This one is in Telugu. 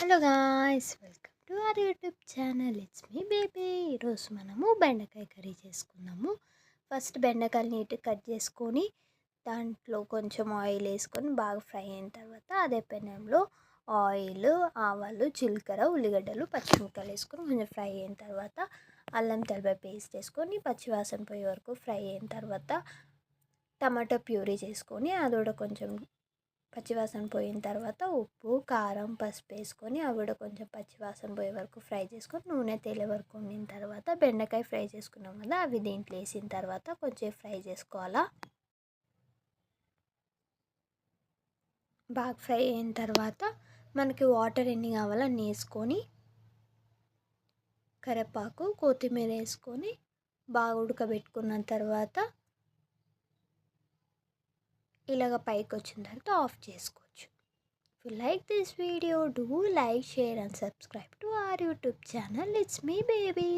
Hello guys, welcome to our YouTube channel. It's me baby. ఈరోజు మనము బెండకాయ కర్రీ చేసుకుందాము. ఫస్ట్ బెండకాయలు నీట్గా కట్ చేసుకొని దాంట్లో కొంచెం ఆయిల్ వేసుకొని బాగా ఫ్రై అయిన తర్వాత అదే పెనంలో ఆయిల్, ఆవాలు, జీలకర్ర, ఉల్లిగడ్డలు, పచ్చిమిరపకాయలు వేసుకొని కొంచెం ఫ్రై అయిన తర్వాత అల్లం తెల్లపాయ పేస్ట్ వేసుకొని పచ్చివాసన పోయే వరకు ఫ్రై అయిన తర్వాత టమాటో ప్యూరీ చేసుకొని అది కూడా కొంచెం పచ్చివాసన పోయిన తర్వాత ఉప్పు, కారం, పసుపు వేసుకొని అవి కూడా కొంచెం పచ్చివాసన పోయే వరకు ఫ్రై చేసుకొని నూనె తేలే వరకు ఉండిన తర్వాత బెండకాయ ఫ్రై చేసుకున్నాం కదా, అవి దీంట్లో వేసిన తర్వాత కొంచెం ఫ్రై చేసుకోవాలా. బాగా ఫ్రై అయిన తర్వాత మనకి వాటర్ ఎన్ని కావాలో అన్ని వేసుకొని కరివేపాకు, కొత్తిమీర వేసుకొని బాగా ఉడకబెట్టుకున్న తర్వాత ఇలాగ పైకి వచ్చిన తర్వాత ఆఫ్ చేసుకోవచ్చు. If you like this video, do like, share and subscribe to our YouTube channel. It's me baby.